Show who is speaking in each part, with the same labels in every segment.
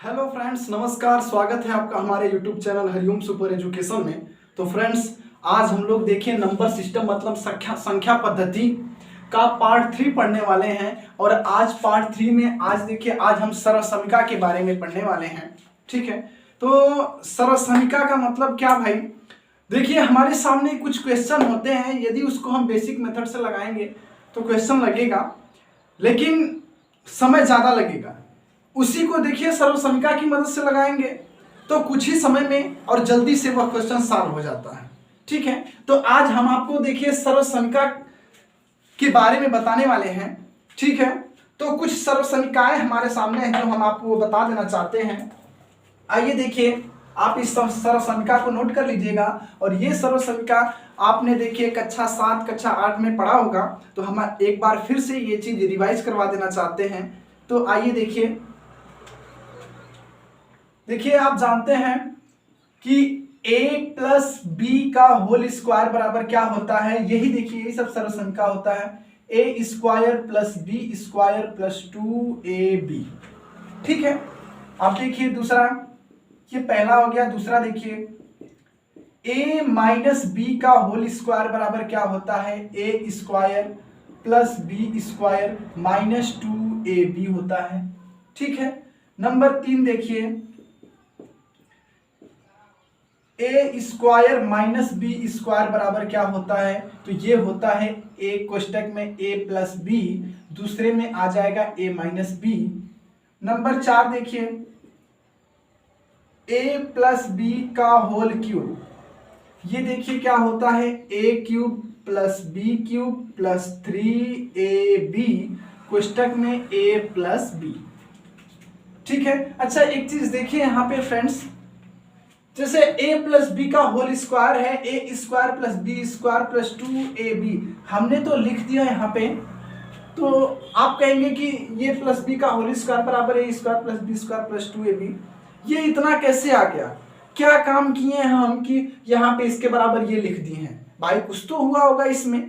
Speaker 1: Hello friends, नमस्कार। स्वागत है आपका हमारे YouTube channel Hariom super education में। तो फ्रेंड्स, आज हम लोग देखिए नंबर सिस्टम मतलब संख्या पद्धति का पार्ट 3 पढ़ने वाले हैं। और आज पार्ट 3 में आज हम सर्वसमिका के बारे में पढ़ने वाले हैं। ठीक है, तो सर्वसमिका का मतलब क्या भाई? देखिए, हमारे सामने कुछ क्वेश्चन होते हैं, यदि उसको हम बेसिक मेथड से लगाएंगे तो क्वेश्चन लगेगा, लेकिन समय ज़्यादा लगेगा। उसी को देखिए सर्वसमिका की मदद से लगाएंगे तो कुछ ही समय में और जल्दी से वह क्वेश्चन सॉल्व हो जाता है। ठीक है, तो आज हम आपको देखिए सर्वसमिका के बारे में बताने वाले हैं। ठीक है, तो कुछ सर्वसमिकाएं हमारे सामने हैं जो हम आपको बता देना चाहते हैं। आइए देखिए, आप इस सर्वसमिका को नोट कर लीजिएगा। और ये सर्वसमिका आपने देखिए कक्षा 7 कक्षा 8 में पढ़ा होगा, तो हम एक बार फिर से ये चीज रिवाइज करवा देना चाहते हैं। तो आइए देखिए आप जानते हैं कि a प्लस बी का होल स्क्वायर बराबर क्या होता है? यही देखिए, यही सब सर्वसमिका होता है। a square plus B square plus 2ab। ठीक है, अब देखिए दूसरा, ये पहला हो गया। दूसरा देखिए, a माइनस बी का होल स्क्वायर बराबर क्या होता है? a square plus B square minus 2ab होता है। ठीक है, नंबर 3 देखिए, a square minus b square बराबर क्या होता है? तो ये होता है ए कोष्टक में ए प्लस बी, दूसरे में आ जाएगा ए माइनस बी। नंबर 4 देखिए, ए प्लस बी का होल क्यूब, ये देखिए क्या होता है? A cube plus B cube plus 3ab कोष्टक में ए प्लस बी। ठीक है, अच्छा एक चीज देखिए यहाँ पे फ्रेंड्स, जैसे a प्लस बी का होल स्क्वायर है A square plus B square plus 2ab, हमने तो लिख दिया यहाँ पे। तो आप कहेंगे कि ये प्लस बी का होल स्क्वायर बराबर A square plus B square plus 2ab, ये इतना कैसे आ गया? क्या काम किए हैं हम कि यहाँ पे इसके बराबर ये लिख दिए हैं? भाई कुछ तो हुआ होगा इसमें।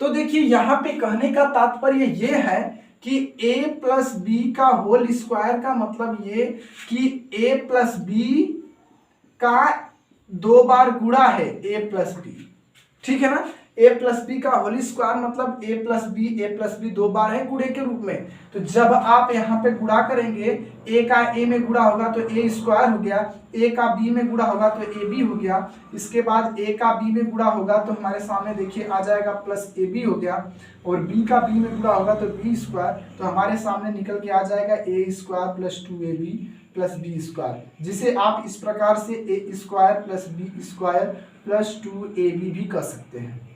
Speaker 1: तो देखिए, यहाँ पे कहने का तात्पर्य ये है कि a प्लस बी का होल स्क्वायर का मतलब ये कि a प्लस बी का 2 बार गुणा है ए प्लस बी। ठीक है ना, ए प्लस बी का होल स्क्वायर मतलब ए प्लस बी 2 बार है गुणे के रूप में। तो जब आप यहाँ पे गुणा करेंगे, ए का ए में गुणा होगा तो ए स्क्वायर हो गया, ए का बी में गुणा होगा तो ए बी हो गया, इसके बाद ए का बी में गुणा होगा तो हमारे सामने देखिए आ जाएगा प्लस ए बी हो गया, और बी का बी में गुणा होगा तो बी स्क्वायर, तो हमारे सामने निकल के आ जाएगा A square plus 2ab plus B square, जिसे आप इस प्रकार से A square plus B square plus 2ab भी कर सकते हैं।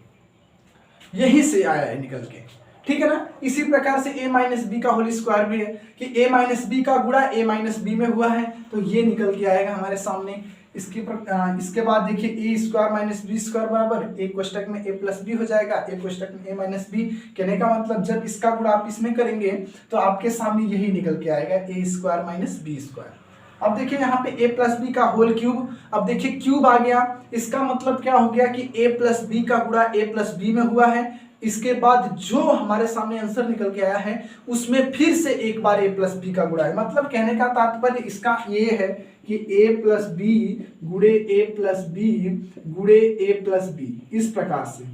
Speaker 1: यही से आया है निकल के। ठीक है ना, इसी प्रकार से a माइनस बी का होल स्क्वायर भी है कि a माइनस बी का गुणा a माइनस बी में हुआ है, तो ये निकल के आएगा हमारे सामने। इसके बाद देखिए a square minus b square बराबर एक कोष्टक में a प्लस बी हो जाएगा, एक कोष्टक में a माइनस बी। कहने का मतलब जब इसका गुणा आप इसमें करेंगे तो आपके सामने यही निकल के आएगा a square minus b square. अब देखिए यहाँ पे a प्लस बी का होल क्यूब, अब देखिए क्यूब आ गया, इसका मतलब क्या हो गया कि a प्लस बी का गुणा a प्लस बी में हुआ है। इसके बाद जो हमारे सामने आंसर निकल के आया है उसमें फिर से एक बार a प्लस बी का गुणा है। मतलब कहने का तात्पर्य इसका ये है कि a प्लस बी गुणे a प्लस बी गुणे a प्लस बी, इस प्रकार से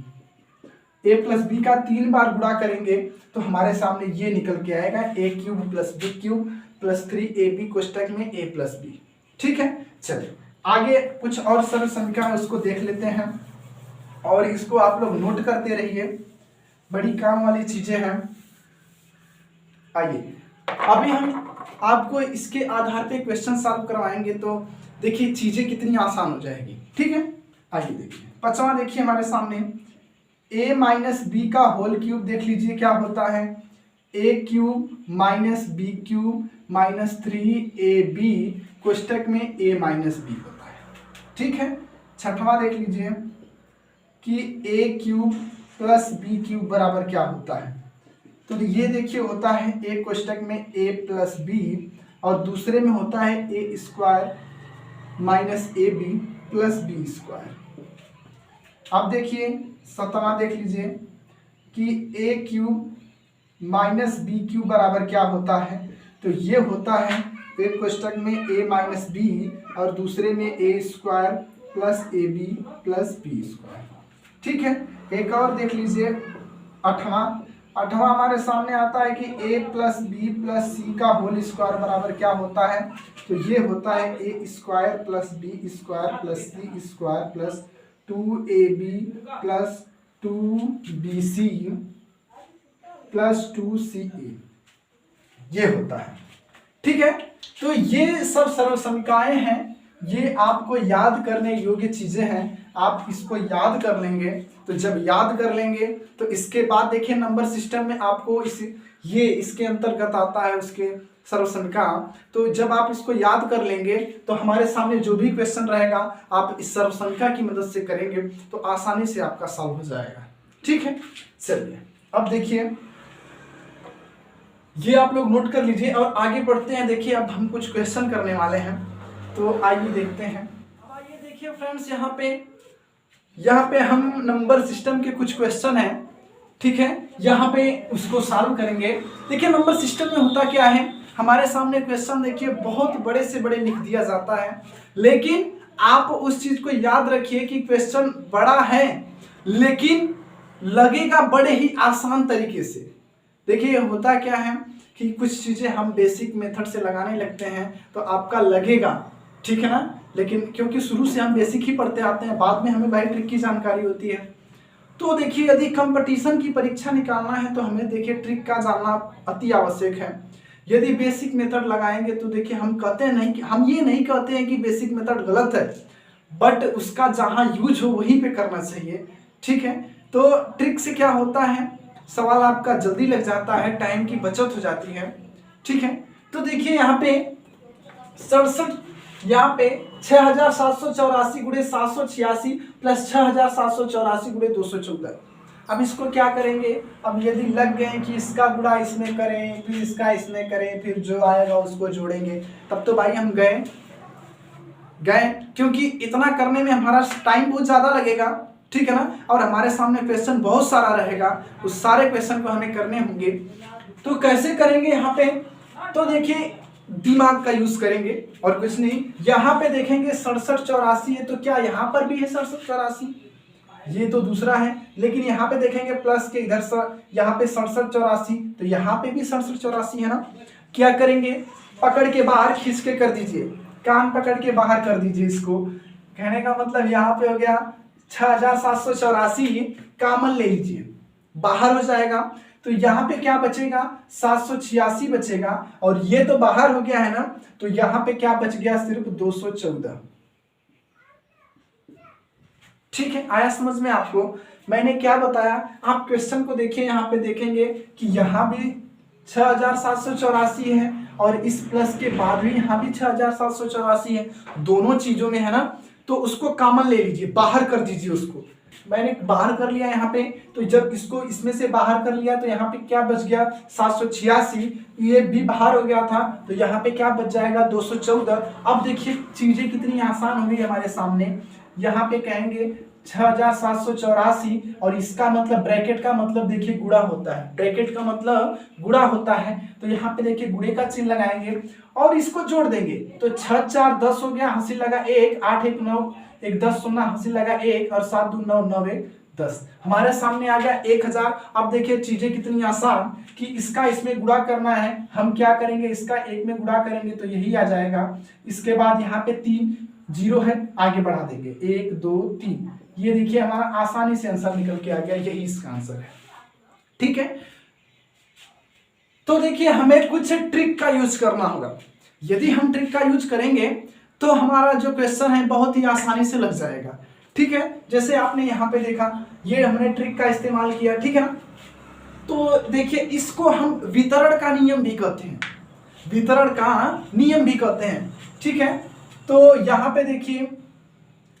Speaker 1: a प्लस बी का 3 बार गुणा करेंगे तो हमारे सामने ये निकल के आएगा a cube plus B cube plus 3ab कोष्टक में a प्लस बी। ठीक है, चलिए आगे कुछ और सर्वसमिका है उसको देख लेते हैं, और इसको आप लोग नोट करते रहिए, बड़ी काम वाली चीजें हैं। आइए अभी हम आपको इसके आधार पे क्वेश्चन सॉल्व करवाएंगे, तो देखिए चीजें कितनी आसान हो जाएगी। ठीक है, आइए देखिए 5वां देखिए हमारे सामने, a माइनस बी का होल क्यूब देख लीजिए क्या होता है? a cube minus b cube minus 3ab कोष्टक में a माइनस बी होता है। ठीक है, 6वां देख लीजिए कि a cube plus B cube बराबर क्या होता है? तो ये देखिए होता है a कोष्टक में a प्लस बी, और दूसरे में होता है a square minus ab plus B square. अब देखिए 7वां देख लीजिए कि a cube minus b cube बराबर क्या होता है? तो ये होता है एक कोष्टक में a माइनस बी और दूसरे में a square plus a b plus B square. ठीक है, एक और देख लीजिए आठवां हमारे सामने आता है कि a प्लस बी प्लस सी का होल स्क्वायर बराबर क्या होता है, तो ये होता है a square plus B square plus c square plus 2ab plus 2bc plus 2ca, ये होता है। ठीक है, तो ये सब सरल समीकरणें हैं, ये आपको याद करने योग्य चीजें हैं। आप इसको याद कर लेंगे, तो जब याद कर लेंगे तो इसके बाद देखिए नंबर सिस्टम में आपको ये इसके अंतर्गत आता है उसके सरल समीकरण। तो जब आप इसको याद कर लेंगे तो हमारे सामने जो भी क्वेश्चन रहेगा आप इस सरल समीकरण की मदद से करेंगे तो आसानी से आपका सॉल्व हो जाएगा। ठीक है, चलिए अब देखिए ये आप लोग नोट कर लीजिए और आगे बढ़ते हैं। देखिए अब हम कुछ क्वेश्चन करने वाले हैं, तो आइए देखते हैं। अब आइए देखिए फ्रेंड्स, यहाँ पे हम नंबर सिस्टम के कुछ क्वेश्चन हैं। ठीक है, यहाँ पे उसको सॉल्व करेंगे। देखिए नंबर सिस्टम में होता क्या है, हमारे सामने क्वेश्चन देखिए बहुत बड़े से बड़े लिख दिया जाता है, लेकिन आप उस चीज को याद रखिए कि क्वेश्चन बड़ा है लेकिन लगेगा बड़े ही आसान तरीके से। देखिए होता क्या है कि कुछ चीजें हम बेसिक मेथड से लगाने लगते हैं तो आपका लगेगा, ठीक है ना, लेकिन क्योंकि शुरू से हम बेसिक ही पढ़ते आते हैं, बाद में हमें भाई ट्रिक की जानकारी होती है। तो देखिए यदि कंपटीशन की परीक्षा निकालना है तो हमें देखिए ट्रिक का जानना अति आवश्यक है। यदि बेसिक मेथड लगाएंगे तो देखिए हम ये नहीं कहते हैं कि बेसिक मेथड गलत है, बट उसका जहां यूज हो वहीं पे करना चाहिए। ठीक है, तो ट्रिक से क्या होता है, सवाल आपका जल्दी लग जाता है, टाइम की बचत हो जाती है। ठीक है, तो देखिए यहाँ पे 6784 गुणे 786 प्लस 6784 गुणे 214। अब इसको क्या करेंगे, अब यदि लग गए कि इसका गुणा इसमें करें फिर इसका इसमें करें फिर जो आएगा उसको जोड़ेंगे, तब तो भाई हम गए, क्योंकि इतना करने में हमारा टाइम बहुत ज्यादा लगेगा। ठीक है ना, और हमारे सामने क्वेश्चन बहुत सारा रहेगा, उस सारे क्वेश्चन को हमें करने होंगे। तो कैसे करेंगे यहाँ पे, तो देखिए दिमाग का यूज करेंगे और कुछ नहीं। यहाँ पे देखेंगे 6784 है, तो क्या यहाँ पर भी है 6784, ये तो दूसरा है, लेकिन यहाँ पे देखेंगे प्लस के इधर यहाँ पे 6784, तो यहाँ पे भी 6784 है ना। क्या करेंगे, पकड़ के बाहर खींच के कर दीजिए, कान पकड़ के बाहर कर दीजिए। इसको कहने का मतलब यहाँ पे हो गया 6784, कॉमन ले लीजिए, बाहर हो जाएगा, तो यहाँ पे क्या बचेगा 786 बचेगा, और ये तो बाहर हो गया है ना, तो यहाँ पे क्या बच गया सिर्फ 214। ठीक है, आया समझ में आपको मैंने क्या बताया। आप क्वेश्चन को देखिए, यहाँ पे देखेंगे कि यहाँ भी 6784 है और इस प्लस के बाद भी यहाँ भी 6784 है, दोनों चीजों में है ना, तो उसको कॉमन ले लीजिए, बाहर कर दीजिए उसको। मैंने बाहर कर लिया यहाँ पे, तो जब इसको इसमें से बाहर कर लिया तो यहाँ पे क्या बच गया 786, ये भी बाहर हो गया था, तो यहाँ पे क्या बच जाएगा 214। अब देखिए चीजें कितनी आसान हो गई हमारे सामने। यहाँ पे कहेंगे 6784 और इसका मतलब ब्रैकेट का मतलब देखिए गुणा होता है, ब्रैकेट का मतलब गुणा होता है, तो यहाँ पे देखिए गुणे का चिन्ह लगाएंगे और इसको जोड़ देंगे, तो 6 4 10 हो गया, हंसी लगा 1, 8 1 9, 1 10 0 हंसी लगा 1 और 7 2 9 9 1 10, हमारे सामने आ गया 1000। अब देखिए चीजें कितनी आसान कि इसका इसमें गुणा करना है, हम क्या करेंगे इसका 1 में गुणा करेंगे तो यही आ जाएगा। इसके बाद यहाँ पे 3 0 है, आगे बढ़ा देंगे 1 2 3, ये देखिए हमारा आसानी से आंसर निकल के आ गया, यही इसका आंसर है। ठीक है, तो देखिए हमें कुछ ट्रिक का यूज करना होगा। यदि हम ट्रिक का यूज करेंगे तो हमारा जो क्वेश्चन है बहुत ही आसानी से लग जाएगा। ठीक है, जैसे आपने यहाँ पे देखा ये हमने ट्रिक का इस्तेमाल किया, ठीक है ना, तो देखिए इसको हम वितरण का नियम भी कहते हैं, वितरण का नियम भी कहते हैं। ठीक है, तो यहाँ पे देखिए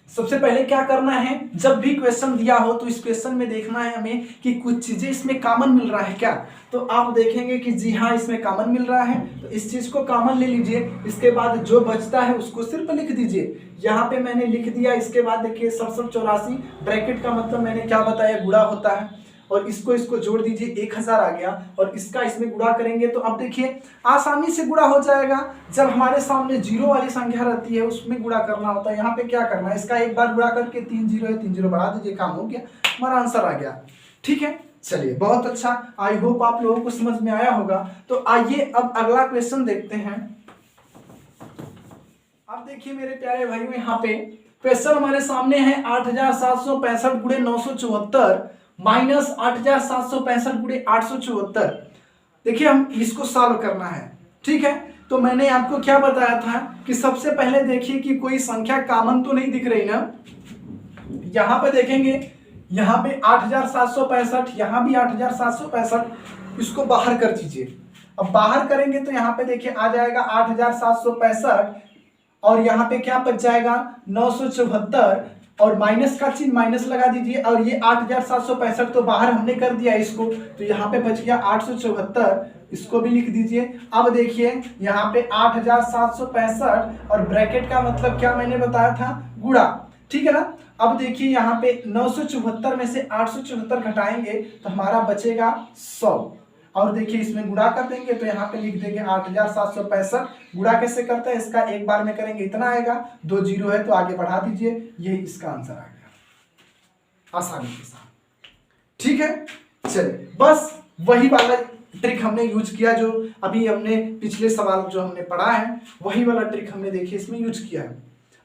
Speaker 1: सबसे पहले क्या करना है, जब भी क्वेश्चन दिया हो तो इस क्वेश्चन में देखना है हमें कि कुछ चीजें इसमें कॉमन मिल रहा है क्या, तो आप देखेंगे कि जी हाँ इसमें कॉमन मिल रहा है, तो इस चीज को कॉमन ले लीजिए। इसके बाद जो बचता है उसको सिर्फ लिख दीजिए, यहाँ पे मैंने लिख दिया। इसके बाद देखिए 6784 ब्रैकेट का मतलब मैंने क्या बताया गुणा होता है, और इसको जोड़ दीजिए 1000 आ गया, और इसका इसमें गुणा करेंगे तो अब देखिए आसानी से गुणा हो जाएगा। जब हमारे सामने जीरो वाली संख्या रहती है उसमें गुणा करना होता है। यहाँ पे क्या करना है, इसका एक बार गुणा करके 3 जीरो है, 3 जीरो बढ़ा दीजिए, काम हो गया, हमारा आंसर आ गया। ठीक है, चलिए बहुत अच्छा, आई होप आप लोगों को समझ में आया होगा। तो आइए अब अगला क्वेश्चन देखते हैं। अब देखिए मेरे प्यारे भाइयों, यहाँ पे क्वेश्चन हमारे सामने है 8765 गुणे 974 माइनस 8765 गुणे 874। देखिए हम इसको सॉल्व करना है। ठीक है, तो मैंने आपको क्या बताया था कि सबसे पहले देखिए कि कोई संख्या कॉमन तो नहीं दिख रही ना। यहां पे देखेंगे, यहाँ पे 8765, यहाँ भी 8765, इसको बाहर कर दीजिए। अब बाहर करेंगे तो यहाँ पे देखिए आ जाएगा 8765, और यहाँ पे क्या बच जाएगा 974, और माइनस का चिन्ह माइनस लगा दीजिए, और ये 8765 तो बाहर हमने कर दिया इसको, तो यहाँ पे बच गया 874, इसको भी लिख दीजिए। अब देखिए यहाँ पे 8765 और ब्रैकेट का मतलब क्या मैंने बताया था, गुणा। ठीक है ना। अब देखिए यहाँ पे 974 में से 874 घटाएंगे तो हमारा बचेगा 100, और देखिए इसमें गुणा कर देंगे तो यहाँ पे लिख देंगे 8765। गुणा कैसे करते हैं, इसका एक बार में करेंगे इतना आएगा, 2 जीरो है तो आगे बढ़ा दीजिए, यही इसका आंसर आ गया आसानी के साथ। ठीक है, चलिए बस वही वाला ट्रिक हमने यूज किया जो अभी हमने पिछले सवाल जो हमने पढ़ा है, वही वाला ट्रिक हमने देखिए इसमें यूज किया है,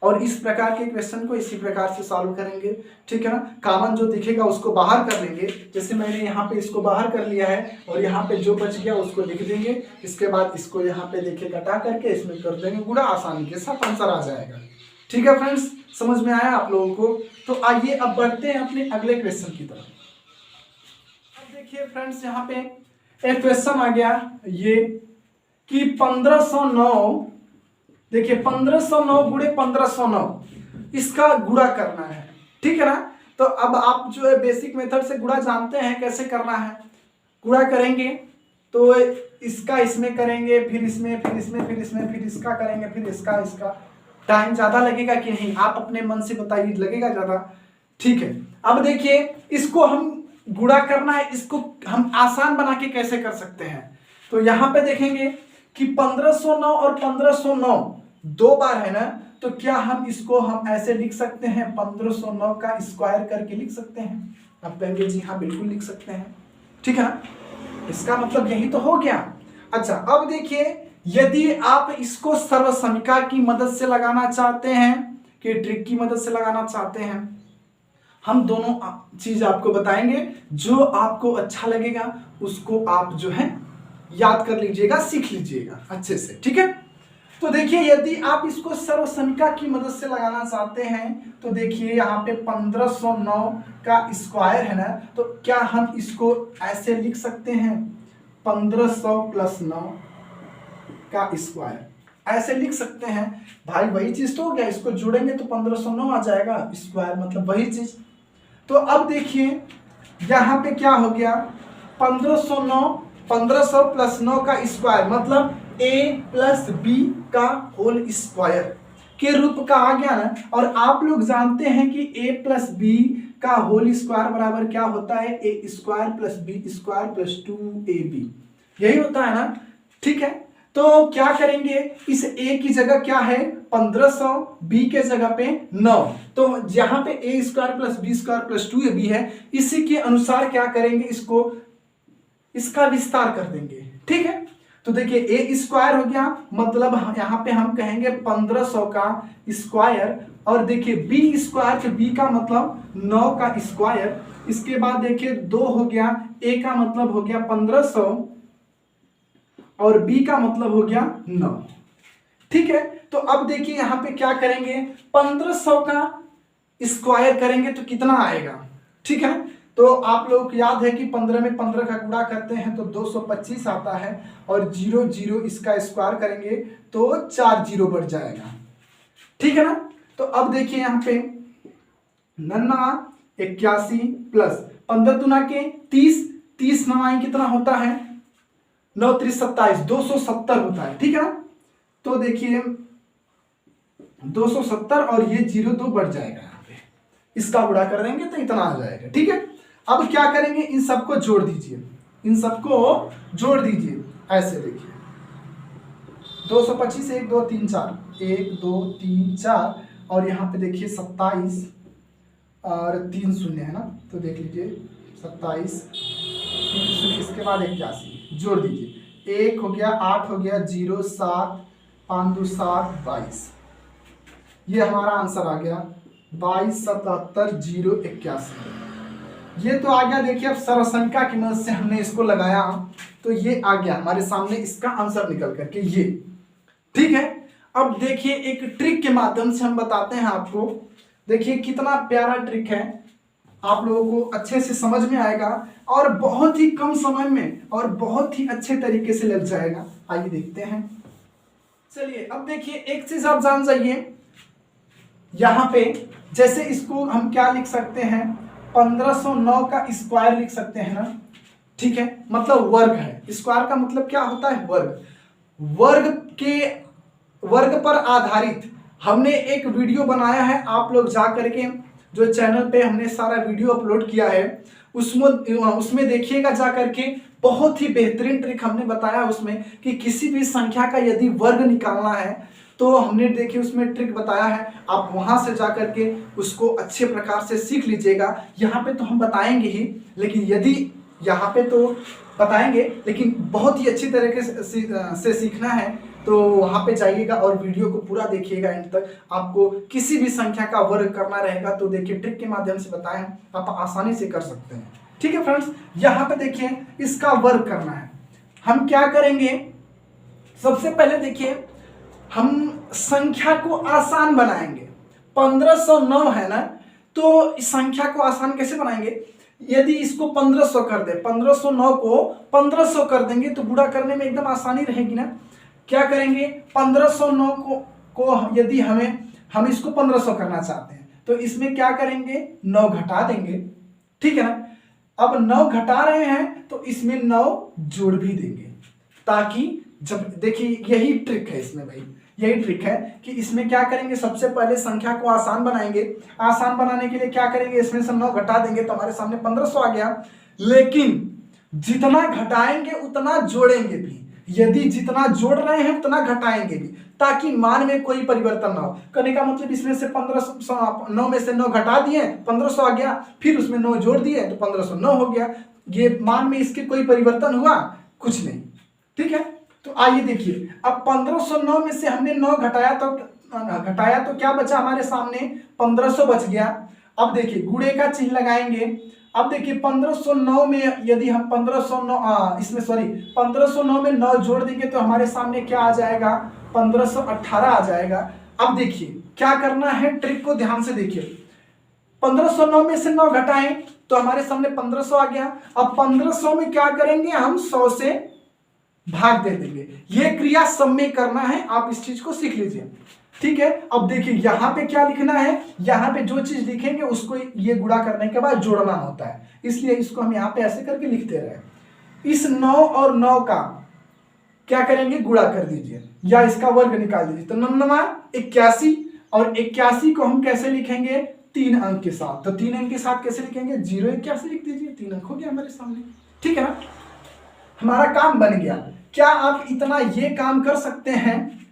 Speaker 1: और इस प्रकार के क्वेश्चन को इसी प्रकार से सॉल्व करेंगे। ठीक है ना। कॉमन जो दिखेगा उसको बाहर कर लेंगे, जैसे मैंने यहाँ पे इसको बाहर कर लिया है, और यहाँ पे जो बच गया उसको लिख देंगे। इसके बाद इसको यहाँ पे देखिए घटा करके इसमें कर देंगे गुणा, आसानी के साथ आंसर आ जाएगा। ठीक है फ्रेंड्स, समझ में आया आप लोगों को। तो आइए अब बढ़ते हैं अपने अगले क्वेश्चन की तरफ। अब देखिए फ्रेंड्स, यहाँ पे एक क्वेश्चन आ गया ये कि 1509, देखिए 1509 गुणे 1509, इसका गुणा करना है। ठीक है ना। तो अब आप जो है बेसिक मेथड से गुणा जानते हैं कैसे करना है। गुणा करेंगे तो इसका इसमें करेंगे, फिर इसमें, फिर इसमें, फिर इसमें, फिर इसका करेंगे, फिर इसका। टाइम ज्यादा लगेगा कि नहीं, आप अपने मन से बताइए, लगेगा ज्यादा। ठीक है, अब देखिए इसको हम गुणा करना है, इसको हम आसान बना के कैसे कर सकते हैं। तो यहाँ पे देखेंगे कि 1509 और 1509 दो बार है ना, तो क्या हम इसको हम ऐसे लिख सकते हैं, 1509 का स्क्वायर करके लिख सकते हैं। आप कहेंगे जी हाँ बिल्कुल लिख सकते हैं। ठीक है ना, इसका मतलब यही तो हो गया। अच्छा, अब देखिए यदि आप इसको सर्वसमीका की मदद से लगाना चाहते हैं कि ट्रिक की मदद से लगाना चाहते हैं, हम दोनों चीज आपको बताएंगे, जो आपको अच्छा लगेगा उसको आप जो है याद कर लीजिएगा, सीख लीजिएगा अच्छे से। ठीक है, तो देखिए यदि आप इसको सर्वसमीका की मदद से लगाना चाहते हैं तो देखिए यहाँ पे 1509 का स्क्वायर है ना, तो क्या हम इसको ऐसे लिख सकते हैं, 1500 प्लस 9 का स्क्वायर, ऐसे लिख सकते हैं। भाई वही चीज तो हो गया, इसको जोड़ेंगे तो 1509 आ जाएगा, स्क्वायर मतलब वही चीज। तो अब देखिए यहाँ पे क्या हो गया, 1500 प्लस 9 का स्क्वायर मतलब a प्लस बी का होल स्क्वायर के रूप का आ गया ना। और आप लोग जानते हैं कि a प्लस बी का होल स्क्वायर बराबर क्या होता है, a square plus B square plus 2ab, यही होता है ना। ठीक है, तो क्या करेंगे, इस a की जगह क्या है 1500, b के जगह पे 9, तो जहां पे a square plus B square plus 2ab है, इसी के अनुसार क्या करेंगे, इसका विस्तार कर देंगे। ठीक है, तो देखिए a स्क्वायर हो गया, मतलब यहाँ पे हम कहेंगे 1500 का स्क्वायर, और देखिए b स्क्वायर, तो b का मतलब 9 का स्क्वायर। इसके बाद देखिए 2 हो गया, a का मतलब हो गया 1500 और b का मतलब हो गया 9। ठीक है, तो अब देखिए यहाँ पे क्या करेंगे, 1500 का स्क्वायर करेंगे तो कितना आएगा। ठीक है, तो आप लोग को याद है कि 15 में 15 का गुणा करते हैं तो 225 आता है, और 0 0 इसका स्क्वायर करेंगे तो 4 जीरो बढ़ जाएगा। ठीक है ना। तो अब देखिए यहाँ पे 81 प्लस 15 दुना के 30, 30 9 कितना होता है, 9 3 27, 270 होता है। ठीक है ना, तो देखिए 270 और ये 0 2 बढ़ जाएगा, यहाँ पे इसका गुणा कर देंगे तो इतना आ जाएगा। ठीक है, अब क्या करेंगे, इन सबको जोड़ दीजिए, इन सबको जोड़ दीजिए। ऐसे देखिए 225 1 2 3 4 1 2 3 4 और यहाँ पे देखिए 27 और 3 शून्य है ना, तो देख लीजिए 27 3 शून्य, इसके बाद 81 जोड़ दीजिए, 1 हो गया, 8 हो गया, 0 7 5 2 7 22। ये हमारा आंसर आ गया 22 77 0 81। ये तो आ गया। देखिए अब सर्वसंख्या की मदद से हमने इसको लगाया तो ये आ गया हमारे सामने, इसका आंसर निकल करके ये। ठीक है, अब देखिए एक ट्रिक के माध्यम से हम बताते हैं आपको। देखिए कितना प्यारा ट्रिक है, आप लोगों को अच्छे से समझ में आएगा और बहुत ही कम समय में और बहुत ही अच्छे तरीके से लग जाएगा। आइए देखते हैं। चलिए अब देखिए एक चीज आप जान जाइए, यहाँ पे जैसे इसको हम क्या लिख सकते हैं, 1509 का स्क्वायर लिख सकते हैं ना। ठीक है, मतलब वर्ग है, स्क्वायर का मतलब क्या होता है, वर्ग। वर्ग पर आधारित हमने एक वीडियो बनाया है, आप लोग जा करके जो चैनल पे हमने सारा वीडियो अपलोड किया है उसमें देखिएगा जा करके। बहुत ही बेहतरीन ट्रिक हमने बताया उसमें कि किसी भी संख्या का यदि वर्ग निकालना है तो हमने देखिए उसमें ट्रिक बताया है, आप वहां से जा करके उसको अच्छे प्रकार से सीख लीजिएगा। यहाँ पे तो हम बताएंगे ही, लेकिन यदि यहाँ पे तो बताएंगे लेकिन बहुत ही अच्छी तरीके से सीखना है तो वहां पे जाइएगा और वीडियो को पूरा देखिएगा एंड तक। आपको किसी भी संख्या का वर्ग करना रहेगा तो देखिए ट्रिक के माध्यम से बताएं, आप आसानी से कर सकते हैं। ठीक है फ्रेंड्स, यहाँ पे देखिए इसका वर्ग करना है, हम क्या करेंगे, सबसे पहले देखिए हम संख्या को आसान बनाएंगे। 1509 है ना, तो इस संख्या को आसान कैसे बनाएंगे, यदि इसको 1500 कर दे, 1509 को 1500 कर देंगे तो गुणा करने में एकदम आसानी रहेगी ना। क्या करेंगे, 1509 को यदि हम इसको 1500 करना चाहते हैं तो इसमें क्या करेंगे, 9 घटा देंगे। ठीक है ना, अब 9 घटा रहे हैं तो इसमें 9 जोड़ भी देंगे, ताकि जब देखिए यही ट्रिक है इसमें भाई, यही ट्रिक है कि इसमें क्या करेंगे, सबसे पहले संख्या को आसान बनाएंगे। आसान बनाने के लिए क्या करेंगे, इसमें से 9 घटा देंगे तो हमारे सामने 1500 आ गया। लेकिन जितना घटाएंगे उतना जोड़ेंगे भी, यदि जितना जोड़ रहे हैं उतना घटाएंगे भी, ताकि मान में कोई परिवर्तन ना हो। कहने का मतलब इसमें से 1500, 9 में से 9 घटा दिए 1500 आ गया, फिर उसमें 9 जोड़ दिए तो 1509 हो गया। ये मान में इसके कोई परिवर्तन हुआ, कुछ नहीं। ठीक है, तो आइए देखिए, अब 1509 में से हमने 9 घटाया तो क्या बचा हमारे सामने, 1500 बच गया। अब देखिए गुणे का चिन्ह लगाएंगे। अब देखिए 1509 में यदि हम 1509 में 9 जोड़ देंगे तो हमारे सामने क्या आ जाएगा, 1518 आ जाएगा। अब देखिए क्या करना है, ट्रिक को ध्यान से देखिए। 1509 में से 9 घटाएं तो हमारे सामने 1500 आ गया। अब 1500 में क्या करेंगे, हम 100 से भाग दे देंगे। यह क्रिया सब में करना है, आप इस चीज को सीख लीजिए। ठीक है, अब देखिए यहाँ पे क्या लिखना है, यहाँ पे जो चीज लिखेंगे उसको ये गुणा करने के बाद जोड़ना होता है, इसलिए इसको हम यहाँ पे ऐसे करके लिखते रहे। इस 9 और 9 का क्या करेंगे, गुणा कर दीजिए या इसका वर्ग निकाल दीजिए। तो 9 81 और 81 को हम कैसे लिखेंगे, 3 अंक के साथ। तो 3 अंक के साथ कैसे लिखेंगे, 081 लिख दीजिए, 3 अंक हो गया हमारे सामने। ठीक है ना, हमारा काम बन गया। क्या आप इतना ये काम कर सकते हैं,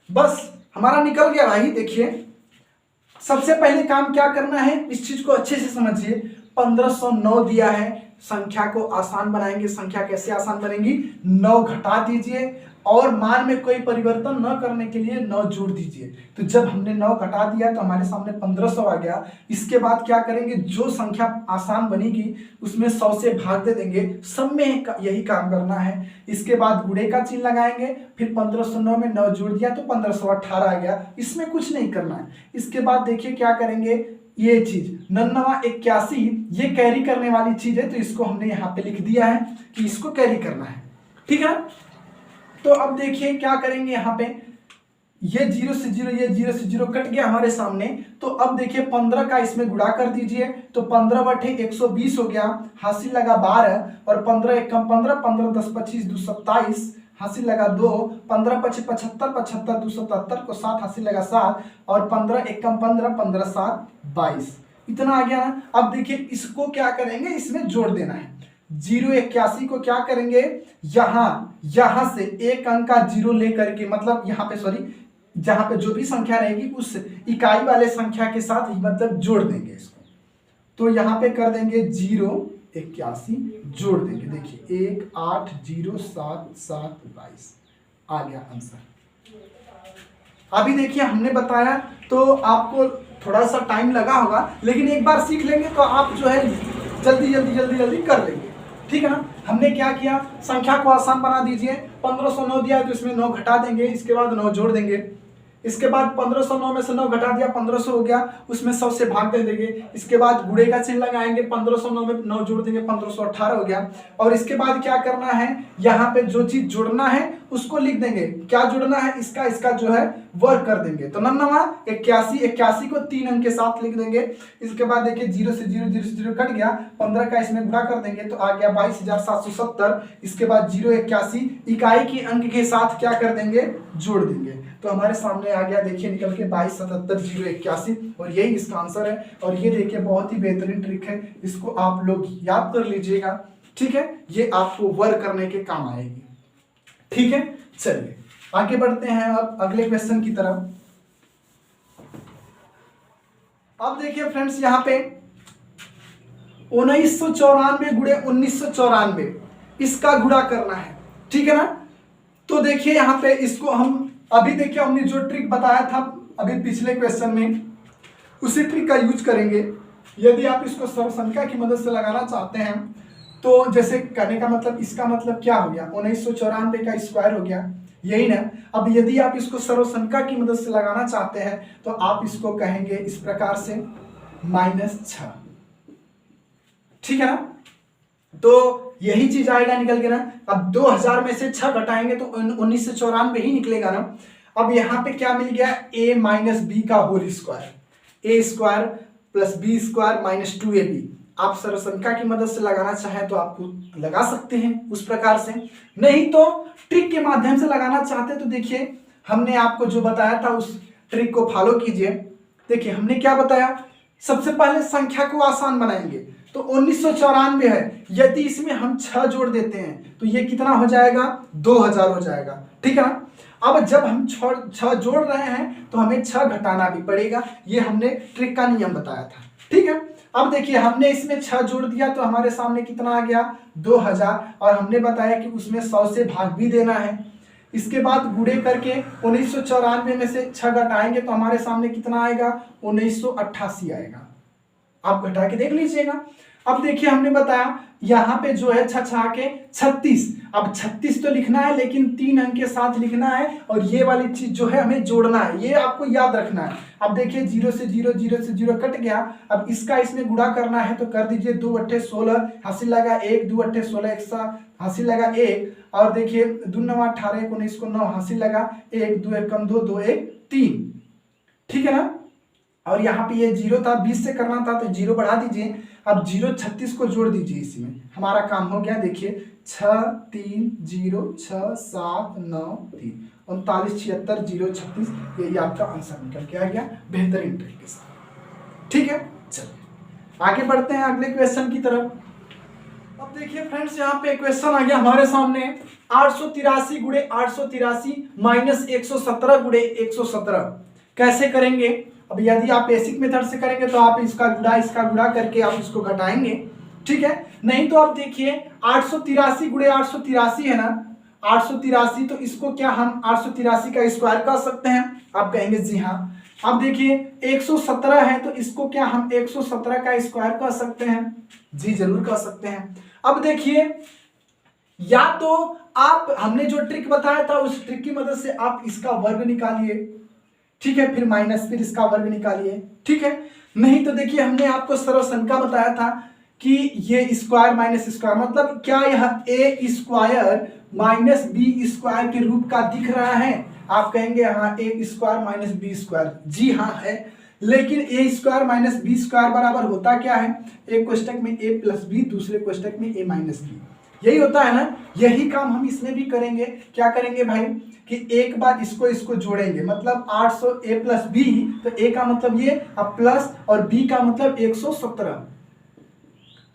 Speaker 1: बस हमारा निकल गया भाई। देखिए सबसे पहले काम क्या करना है, इस चीज को अच्छे से समझिए। 1509 दिया है, संख्या को आसान बनाएंगे। संख्या कैसे आसान बनेगी, 9 घटा दीजिए और मान में कोई परिवर्तन न करने के लिए 9 जोड़ दीजिए। तो जब हमने 9 घटा दिया तो हमारे सामने 1500 आ गया। इसके बाद क्या करेंगे, जो संख्या आसान बनेगी उसमें 100 से भाग दे देंगे। सब में यही काम करना है। इसके बाद गुणे का चिन्ह लगाएंगे, फिर 1509 में 9 जोड़ दिया तो 1518 आ गया। इसमें कुछ नहीं करना है। इसके बाद देखिए क्या करेंगे, ये चीज 99 81 ये कैरी करने वाली चीज है, तो इसको हमने यहाँ पे लिख दिया है कि इसको कैरी करना है। ठीक है, तो अब देखिए क्या करेंगे, यहाँ पे ये 0 से 0, ये 0 से 0 कट गया हमारे सामने। तो अब देखिए 15 का इसमें गुणा कर दीजिए तो 15/120 हो गया, हासिल लगा 12 और 15 1 कम 15, 15 10 25 2 27, हासिल लगा 2, 15 5 75, 75 2 77 को 7 हासिल लगा 7 और 15 1 कम 15, 15 7 22। इतना आ गया ना। अब देखिए इसको क्या करेंगे, इसमें जोड़ देना है। 081 को क्या करेंगे, यहां से एक अंक का 0 लेकर के, मतलब यहाँ पे सॉरी, जहां पे जो भी संख्या रहेगी उस इकाई वाले संख्या के साथ मतलब जोड़ देंगे इसको। तो यहाँ पे कर देंगे 081 जोड़ देंगे। देखिए 1807722 आ गया आंसर। अभी देखिए हमने बताया तो आपको थोड़ा सा टाइम लगा होगा, लेकिन एक बार सीख लेंगे तो आप जो है जल्दी कर लेंगे। ठीक है ना। हमने क्या किया, संख्या को आसान बना दीजिए। 1509 दिया है तो इसमें 9 घटा देंगे, इसके बाद 9 जोड़ देंगे। इसके बाद 1509 में से 9 घटा दिया, 1500 हो गया, उसमें 100 से भाग दे देंगे। इसके बाद गुणे का चिन्ह लगाएंगे, 1509 में 9 जोड़ देंगे, 1518 हो गया। और इसके बाद क्या करना है, यहाँ पे जो चीज जोड़ना है उसको लिख देंगे। क्या जोड़ना है, इसका जो है वर्ग कर देंगे। तो 81 को 3 अंक के साथ लिख देंगे। इसके बाद देखिए 0 से 0 कट गया, 15 का इसमें गुणा कर देंगे तो आ गया 22,770। इसके बाद 081 इकाई के अंक के साथ क्या कर देंगे, जोड़ देंगे। तो हमारे सामने आ गया देखिए निकल के 22,77,081, और यही इसका आंसर है। और ये देखिए बहुत ही बेहतरीन ट्रिक है, इसको आप लोग याद कर लीजिएगा। ठीक है, ये आपको वर्क करने के काम आएगी। ठीक है, चलिए आगे बढ़ते हैं अब अगले क्वेश्चन की तरफ। अब देखिए फ्रेंड्स, यहाँ पे 1994 गुणे 1994 इसका गुणा करना है। ठीक है ना। तो देखिए यहाँ पे इसको हम अभी देखिए हमने जो ट्रिक बताया था अभी पिछले क्वेश्चन में, उसी ट्रिक का यूज करेंगे। यदि आप इसको सर्वसंख्या की मदद से लगाना चाहते हैं तो जैसे करने का मतलब, इसका मतलब क्या हो गया, 1994 का स्क्वायर हो गया, यही ना। अब यदि आप इसको सर्वसंख्या की मदद से लगाना चाहते हैं तो आप इसको कहेंगे इस प्रकार से -6। ठीक है ना। तो यही चीज आएगा निकल के ना। अब 2000 में से 6 घटाएंगे तो 1994 ही निकलेगा ना। अब यहाँ पे क्या मिल गया, a माइनस बी का whole square, a square plus B square minus 2ab। आप सर्वसंख्या की मदद से लगाना चाहें तो आप लगा सकते हैं उस प्रकार से, नहीं तो ट्रिक के माध्यम से लगाना चाहते तो देखिए हमने आपको जो बताया था उस ट्रिक को फॉलो कीजिए। देखिए हमने क्या बताया, सबसे पहले संख्या को आसान बनाएंगे। तो 1994 है, यदि इसमें हम 6 जोड़ देते हैं तो ये कितना हो जाएगा, 2000 हो जाएगा। ठीक है ना। अब जब हम 6 जोड़ रहे हैं तो हमें 6 घटाना भी पड़ेगा, ये हमने ट्रिक का नियम बताया था। ठीक है। अब देखिए हमने इसमें 6 जोड़ दिया तो हमारे सामने कितना आ गया, 2000, और हमने बताया कि उसमें 100 से भाग भी देना है। इसके बाद गुणे करके 1994 में से 6 घटाएंगे तो हमारे सामने कितना आएगा, 1988 आएगा। आप घटा के देख लीजिएगा। अब देखिए हमने बताया यहाँ पे जो है 6 के 36, अब 36 तो लिखना है लेकिन 3 अंक के साथ लिखना है, और ये वाली चीज जो है हमें जोड़ना है, ये आपको याद रखना है। अब देखिए 0 से 0 कट गया, अब इसका इसमें गुणा करना है तो कर दीजिए 2 अट्ठे 16, हासिल लगा 1, 2 अट्ठे 16, 1 हासिल लगा 1, और देखिए 2 9 18 19 को 9 हासिल लगा 1, 2 1 कम 2, 2 1 3। ठीक है ना। और यहाँ पे ये 0 था, 20 से करना था तो 0 बढ़ा दीजिए। अब 0 36 को जोड़ दीजिए, इसमें हमारा काम हो गया। देखिए 6 3 0 6 7 9 3 39 76 0 36, यही आपका आंसर निकल के आ गया बेहतरीन ट्रिक के साथ। ठीक है, चलिए आगे बढ़ते हैं अगले क्वेश्चन की तरफ। अब देखिए फ्रेंड्स, यहाँ पे क्वेश्चन आ गया हमारे सामने, 883 गुणे 883 माइनस 117 गुणे 117 कैसे करेंगे। अब यदि आप बेसिक मेथड से करेंगे तो आप इसका गुणा करके आप इसको घटाएंगे। ठीक है। नहीं तो आप देखिए 883 गुणे 883 है ना, 883, तो इसको क्या हम 883 का स्क्वायर कर सकते हैं, आप कहेंगे जी हाँ। अब देखिए 117 है तो इसको क्या हम 117 का स्क्वायर कर सकते हैं, जी जरूर कर सकते हैं। अब देखिए या तो आप, हमने जो ट्रिक बताया था उस ट्रिक की मदद से आप इसका वर्ग निकालिए। ठीक है, फिर माइनस, फिर इसका वर्ग निकालिए। ठीक है। नहीं तो देखिए हमने आपको सर्वसंख्या बताया था कि ये स्क्वायर माइनस स्क्वायर, मतलब क्या यह ए स्क्वायर माइनस बी स्क्वायर के रूप का दिख रहा है। आप कहेंगे हाँ, ए स्क्वायर माइनस बी स्क्वायर, जी हाँ है। लेकिन ए स्क्वायर माइनस बी स्क्वायर बराबर होता क्या है, एक कोष्टक में ए प्लस बी, दूसरे कोष्टक में ए माइनस बी। यही होता है ना, यही काम हम इसमें भी करेंगे। क्या करेंगे भाई कि एक बार इसको जोड़ेंगे, मतलब 800 a प्लस बी, तो a का मतलब ये, अब प्लस और b का मतलब 117।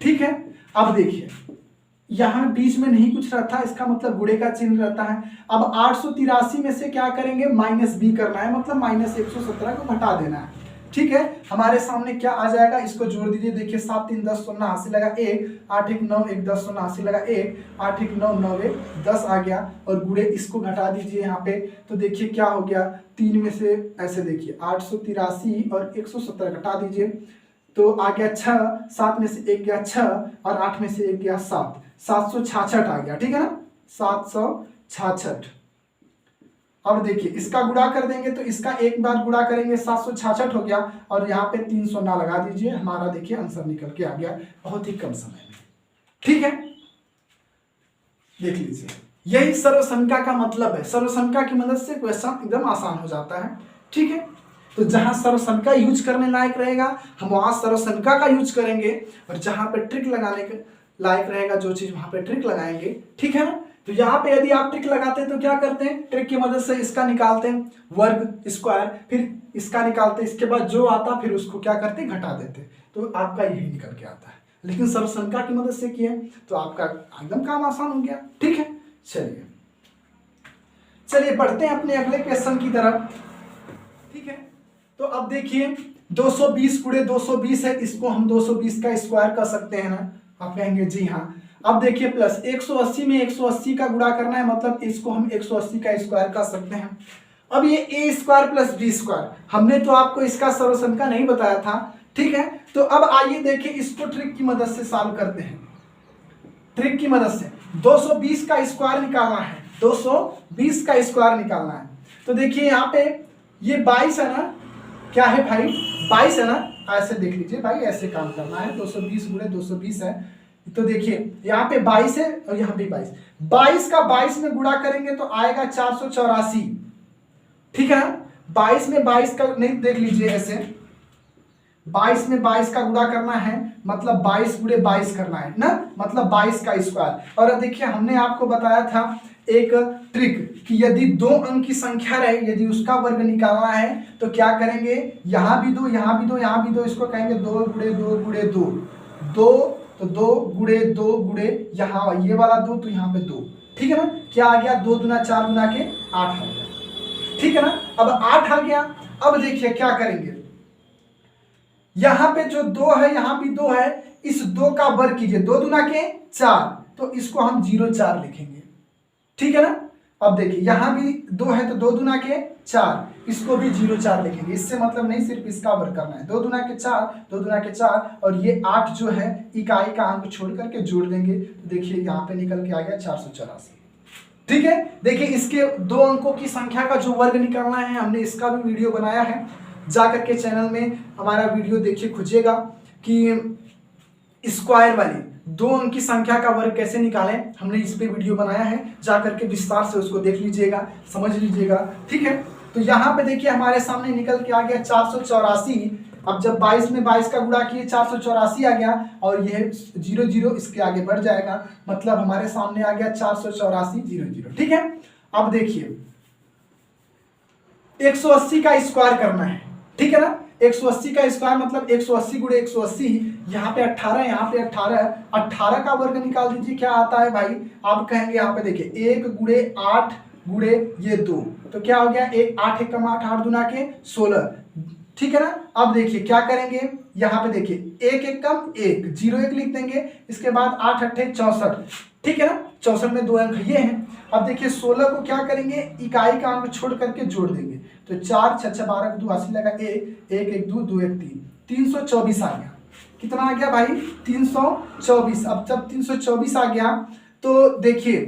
Speaker 1: ठीक है, अब देखिए यहां बीच में नहीं कुछ रहता, इसका मतलब गुणे का चिन्ह रहता है। अब 883 में से क्या करेंगे, माइनस बी करना है, मतलब माइनस 117 को घटा देना है। ठीक है, हमारे सामने क्या आ जाएगा, इसको जोड़ दीजिए। देखिए 7 3 10 0 80 लगा 1, 8 1 9 1 10 0 80 लगा 1, 8 1 9 9 1 10 आ गया, और गुणे इसको घटा दीजिए यहाँ पे। तो देखिए क्या हो गया, 3 में से ऐसे देखिए 883 और 117 घटा दीजिए, तो आ गया 6, 7 में से 1 गया 6 और 8 में से 1 गया 7, 766 आ गया। ठीक है ना, 766। अब देखिए इसका गुणा कर देंगे, तो इसका एक बार गुणा करेंगे 766 हो गया, और यहाँ पे 300 ना लगा दीजिए, हमारा देखिए आंसर निकल के आ गया बहुत ही कम समय में। ठीक है, देख लीजिए, यही सर्वसंख्या का मतलब है। सर्वसंख्या की मदद से क्वेश्चन एकदम आसान हो जाता है। ठीक है, तो जहां सर्वसंख्या यूज करने लायक रहेगा हम वहां सर्वसंख्या का यूज करेंगे, और जहां पे ट्रिक लगाने के लायक रहेगा जो चीज, वहां पे ट्रिक लगाएंगे। ठीक है ना, तो यहाँ पे यदि आप ट्रिक लगाते हैं तो क्या करते हैं, ट्रिक की मदद से इसका निकालते हैं वर्ग स्क्वायर, फिर इसका निकालते हैं, इसके बाद जो आता फिर उसको क्या करते हैं, घटा देते, तो आपका यही निकल के आता है। लेकिन सर्वसंख्या की मदद से किए तो आपका एकदम काम आसान हो गया। ठीक है, चलिए बढ़ते हैं अपने अगले क्वेश्चन की तरफ। ठीक है, तो अब देखिए 220 गुणे 220 है, इसको हम 220 का स्क्वायर कर सकते हैं ना, आप कहेंगे जी हाँ। अब देखिए प्लस 180 में 180 का गुणा करना है, मतलब इसको हम 180 का स्क्वायर कर सकते हैं। अब ये ए स्क्वायर प्लस बी स्क्वायर, हमने तो आपको इसका सर्वसंख्या नहीं बताया था। ठीक है, तो अब आइए देखिए इसको ट्रिक की मदद से सॉल्व करते हैं। ट्रिक की मदद से 220 का स्क्वायर निकालना है, 220 का स्क्वायर निकालना है। तो देखिए यहाँ पे ये 22 है ना, क्या है भाई 22 है ना, ऐसे देख लीजिए भाई, ऐसे काम करना है। 220 गुणे 220 है, तो देखिए यहाँ पे 22 है और यहाँ पे 22, 22 का 22 में गुणा करेंगे तो आएगा 484। ठीक है ना, 22 में 22 का नहीं, देख लीजिए ऐसे 22 में 22 का गुणा करना है, मतलब 22 गुणे 22 करना है ना, मतलब 22 का स्क्वायर। और देखिए हमने आपको बताया था एक ट्रिक कि यदि 2 अंक की संख्या रहे, यदि उसका वर्ग निकालना है तो क्या करेंगे, यहां भी 2 यहां भी 2 यहां भी 2, इसको कहेंगे 2 गुणे 2 गुणे 2, 2 तो 2 गुणे 2 गुणे यहाँ ये वाला 2 तो यहाँ पे 2। ठीक है ना, क्या आ गया, 2 दूना 4 गुना के 8 आ गया। ठीक है ना, अब 8 आ गया। अब देखिए क्या करेंगे, यहां पे जो 2 है यहां भी 2 है, इस 2 का वर्ग कीजिए, 2 दूना के 4, तो इसको हम 0 4 लिखेंगे। ठीक है ना, अब देखिए यहां भी 2 है तो 2 दूना के 4, इसको भी 0 4 लिखेंगे। इससे मतलब नहीं सिर्फ इसका वर्ग करना है, 2 दूना के 4 2 दूना के 4, और ये 8 जो है इकाई का अंक छोड़ करके जोड़ देंगे, तो देखिए यहाँ पे निकल के आ गया 484। ठीक है, देखिए इसके 2 अंकों की संख्या का जो वर्ग निकालना है, हमने इसका भी वीडियो बनाया है, जाकर के चैनल में हमारा वीडियो देखिए, खोजिएगा कि स्क्वायर वाली 2 अंक की संख्या का वर्ग कैसे निकालें, हमने इस पे वीडियो बनाया है, जाकर के विस्तार से उसको देख लीजिएगा, समझ लीजिएगा। ठीक है, तो यहाँ पे देखिए हमारे सामने निकल के आ गया 484। अब जब 22 में 22 का गुणा किए 484 आ गया, और यह 0 0 इसके आगे बढ़ जाएगा, मतलब हमारे सामने आ गया 484 0 0। ठीक है, अब देखिए 180 का स्क्वायर करना है। ठीक है ना, 180 का स्क्वायर मतलब 180 गुणे 180, यहाँ पे 18 यहाँ पे 18, 18 का वर्ग निकाल दीजिए, क्या आता है भाई, आप कहेंगे यहाँ पे देखिए 1 गुणे 8 गुणे ये 2, तो क्या हो गया, 8 1 8 8 दूना के 16। ठीक है ना, अब देखिए क्या करेंगे, यहाँ पे देखिए 1 1 कम 1 0 1 लिख देंगे, इसके बाद 8 8 64। ठीक है ना, 64 में 2 अंक ये हैं। अब देखिए 16 को क्या करेंगे, इकाई का अंक छोड़ करके जोड़ देंगे, तो 4 6 6 12 2 80 लगा 1 1 1 2 2 1 3, 324 आ गया। कितना आ गया भाई, 324। अब जब 324 आ गया तो देखिए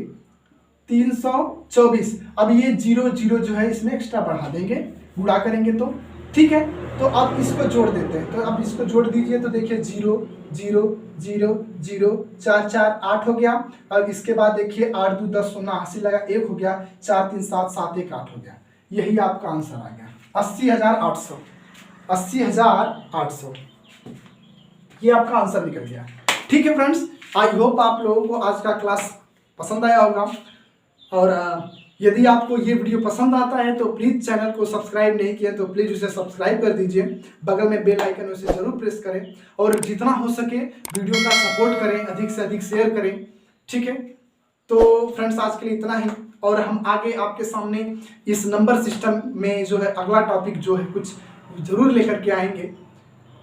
Speaker 1: 324, अब ये 0 0 जो है इसमें एक्स्ट्रा बढ़ा देंगे, गुणा करेंगे तो। ठीक है, तो अब इसको जोड़ देते हैं, तो अब इसको जोड़ दीजिए, तो देखिए 0 0 0 0 4 4 8 हो गया। अब इसके बाद देखिए 8 2 10 0 80 लगा 1 हो गया, 4 3 7 7 1 8 हो गया। यही आपका आंसर आ गया 80,800, 80,800, ये आपका आंसर निकल गया। ठीक है फ्रेंड्स, आई होप आप लोगों को आज का क्लास पसंद आया होगा, और यदि आपको ये वीडियो पसंद आता है तो प्लीज़ चैनल को सब्सक्राइब नहीं किया तो प्लीज़ उसे सब्सक्राइब कर दीजिए, बगल में बेल आइकन उसे ज़रूर प्रेस करें, और जितना हो सके वीडियो का सपोर्ट करें, अधिक से अधिक शेयर करें। ठीक है, तो फ्रेंड्स आज के लिए इतना ही, और हम आगे आपके सामने इस नंबर सिस्टम में जो है अगला टॉपिक जो है कुछ ज़रूर लेकर के आएंगे।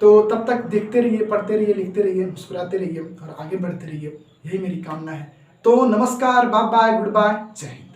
Speaker 1: तो तब तक देखते रहिए, पढ़ते रहिए, लिखते रहिए, मुस्कुराते रहिए और आगे बढ़ते रहिए, यही मेरी कामना है। तो नमस्कार, बाय बाय, गुड बाय, जय हिंद।